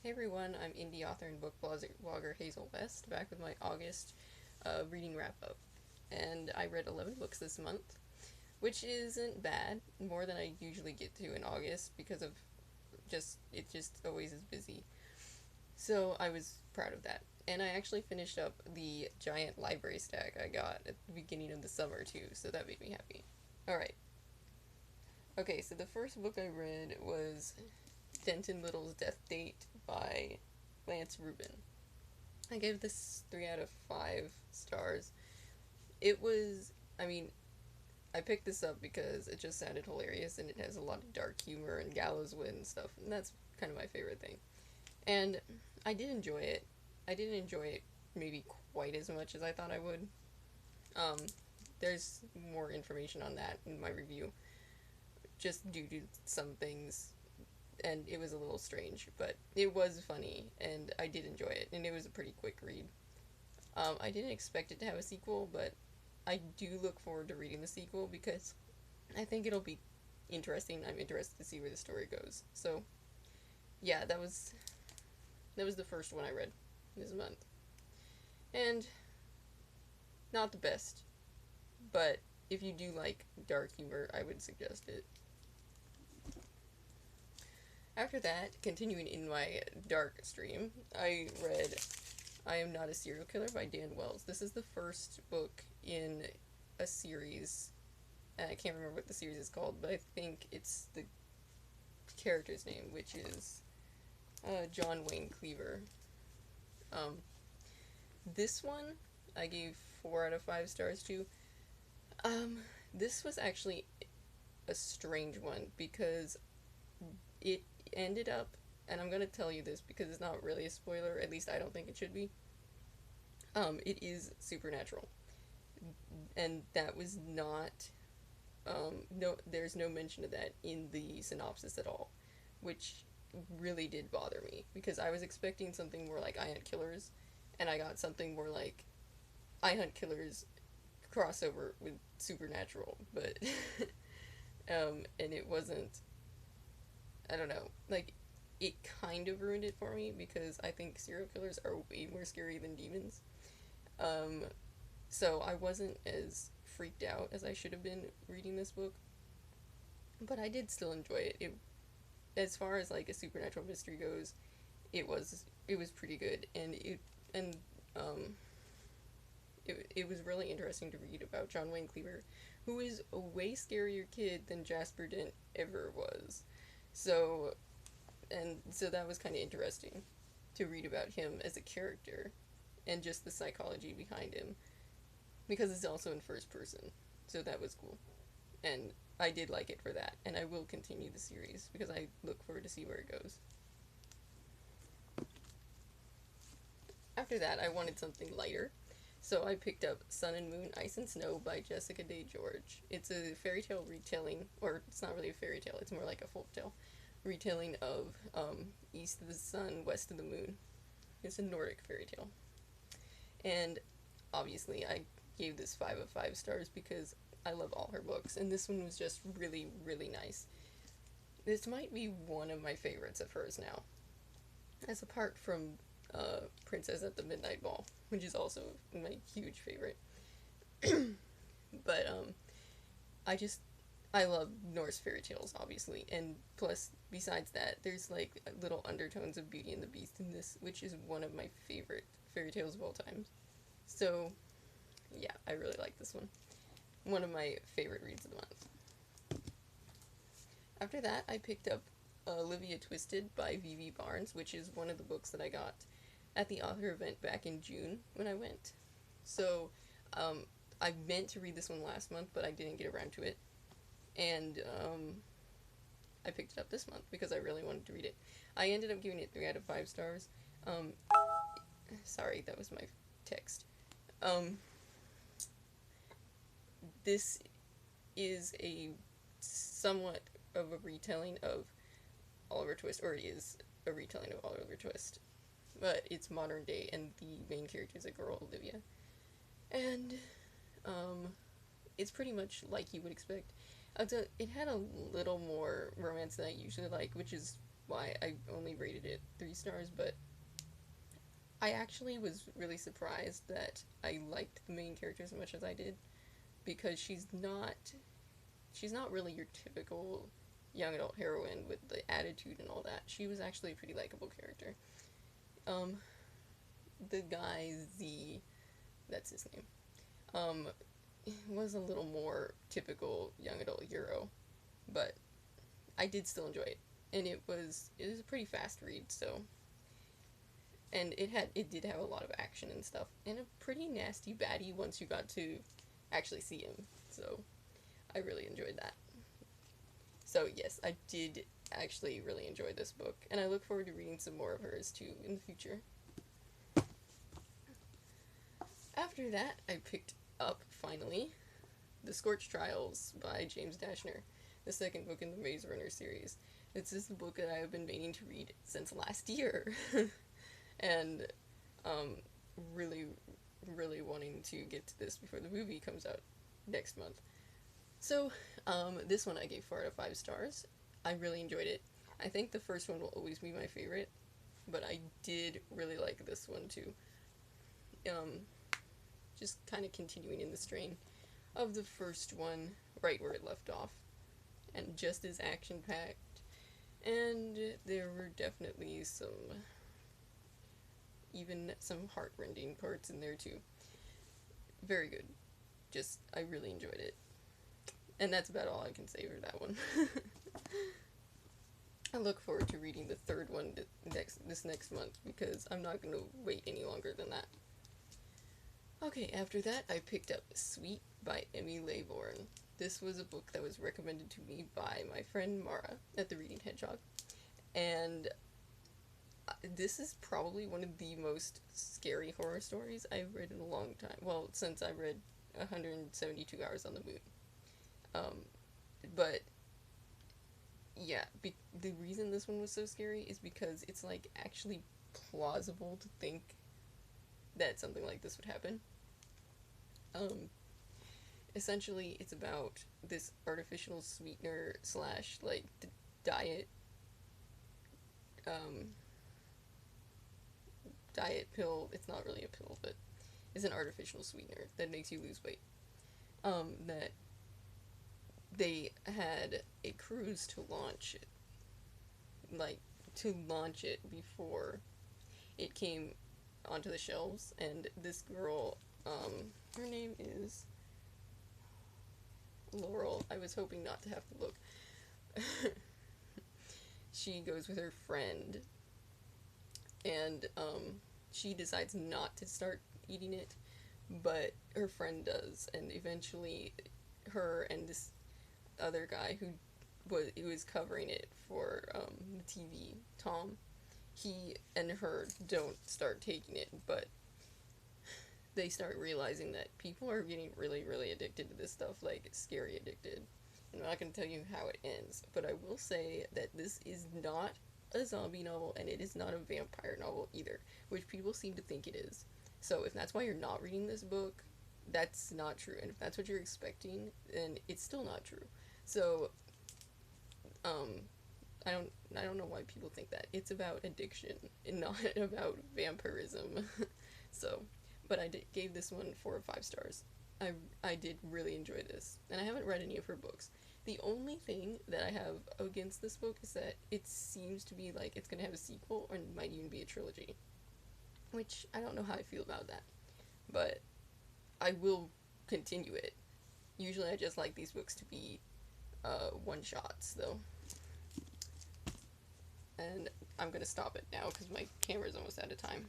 Hey everyone, I'm indie author and book blogger Hazel West, back with my August reading wrap up. And I read 11 books this month, which isn't bad, more than I usually get to in August because of it just always is busy. So I was proud of that. And I actually finished up the giant library stack I got at the beginning of the summer too, so that made me happy. Alright, okay, so the first book I read was Denton Little's Death Date by Lance Rubin. I gave this 3 out of 5 stars. It was, I mean, I picked this up because it just sounded hilarious and it has a lot of dark humor and gallows wit and stuff, and that's kind of my favorite thing. And I did enjoy it. I didn't enjoy it maybe quite as much as I thought I would. Um, there's more information on that in my review, just due to some things, and it was a little strange, but it was funny, and I did enjoy it, and it was a pretty quick read. I didn't expect it to have a sequel, but I do look forward to reading the sequel because I think it'll be interesting. I'm interested to see where the story goes. So, yeah, that was the first one I read this month. And not the best, but if you do like dark humor, I would suggest it. After that, continuing in my dark stream, I read I Am Not a Serial Killer by Dan Wells. This is the first book in a series. I can't remember what the series is called, but I think it's the character's name, which is John Wayne Cleaver. Um, this one I gave 4 out of 5 stars to. Um, this was actually a strange one because it ended up, and I'm gonna tell you this because it's not really a spoiler, at least I don't think it should be. It is supernatural, and that was not. No, there's no mention of that in the synopsis at all, which really did bother me because I was expecting something more like I Hunt Killers, and I got something more like I Hunt Killers crossover with supernatural, but and it wasn't. I don't know, like it kind of ruined it for me because I think serial killers are way more scary than demons. Um, so I wasn't as freaked out as I should have been reading this book, but I did still enjoy it. It as far as like a supernatural mystery goes, it was pretty good, and and um it was really interesting to read about John Wayne Cleaver, who is a way scarier kid than Jasper Dent ever was. So so that was kind of interesting to read about him as a character and just the psychology behind him because it's also in first person. So that was cool. And I did like it for that, and I will continue the series because I look forward to see where it goes. After that, I wanted something lighter, so I picked up Sun and Moon, Ice and Snow by Jessica Day George. It's a fairy tale retelling, or it's not really a fairy tale, it's more like a folk tale retelling of East of the Sun, West of the Moon. It's a Nordic fairy tale. And obviously, I gave this 5 of 5 stars because I love all her books, and this one was just really, really nice. This might be one of my favorites of hers now, as apart from Princess at the Midnight Ball, which is also my huge favorite. But I just I love Norse fairy tales, obviously, and plus, besides that, there's like little undertones of Beauty and the Beast in this, which is one of my favorite fairy tales of all time. So, yeah, I really like this one. One of my favorite reads of the month. After that, I picked up Olivia Twisted by Vivi Barnes, which is one of the books that I got at the author event back in June when I went. So, um, I meant to read this one last month, but I didn't get around to it. And I picked it up this month because I really wanted to read it. I ended up giving it 3 out of 5 stars. Um, Sorry, that was my text. Um, this is a somewhat of a retelling of Oliver Twist, or it is a retelling of Oliver Twist, but it's modern day, and the main character is a girl, Olivia, and um, it's pretty much like you would expect. It had a little more romance than I usually like, which is why I only rated it 3 stars, but I actually was really surprised that I liked the main character as much as I did, because she's not really your typical young adult heroine with the attitude and all that. She was actually a pretty likable character. Um, the guy Z, that's his name, um, was a little more typical young adult hero, but I did still enjoy it, and it was a pretty fast read. So, and it did have a lot of action and stuff, and a pretty nasty baddie once you got to actually see him. So I really enjoyed that. So yes, I did actually really enjoy this book, and I look forward to reading some more of hers too in the future. After that, I picked up finally The Scorch Trials by James Dashner, the second book in the Maze Runner series. This is the book that I have been meaning to read since last year, and really, really wanting to get to this before the movie comes out next month. So, this one I gave 4 out of 5 stars. I really enjoyed it. I think the first one will always be my favorite, but I did really like this one too. Um, just kind of continuing in the strain of the first one, right where it left off, and just as action packed. And there were definitely even some heartrending parts in there too. Very good. Just, I really enjoyed it. And that's about all I can say for that one. I look forward to reading the third one this next month, because I'm not going to wait any longer than that. Okay, after that, I picked up Sweet by Emmy Laybourne. This was a book that was recommended to me by my friend Mara at the Reading Hedgehog, and this is probably one of the most scary horror stories I've read in a long time. Well, since I read 172 Hours on the Moon. But yeah, the reason this one was so scary is because it's like actually plausible to think that something like this would happen. Essentially, it's about this artificial sweetener slash like diet, um, diet pill. It's not really a pill, but it's an artificial sweetener that makes you lose weight. That they had a cruise to launch it, before it came onto the shelves, and this girl, her name is Laurel. I was hoping not to have to look. She goes with her friend, and she decides not to start eating it, but her friend does, and eventually her and this other guy who was covering it for the TV, Tom, he and her don't start taking it, but they start realizing that people are getting really, really addicted to this stuff, like scary addicted. I'm not going to tell you how it ends, but I will say that this is not a zombie novel, and it is not a vampire novel either, which people seem to think it is. So if that's why you're not reading this book, that's not true. And if that's what you're expecting, then it's still not true. So, I don't know why people think that. It's about addiction and not about vampirism. So, but gave this one 4 or 5 stars. I did really enjoy this, and I haven't read any of her books. The only thing that I have against this book is that it seems to be like it's gonna have a sequel, or it might even be a trilogy, which I don't know how I feel about that, but I will continue it. Usually I just like these books to be one-shots, though. And I'm gonna stop it now because my camera's almost out of time.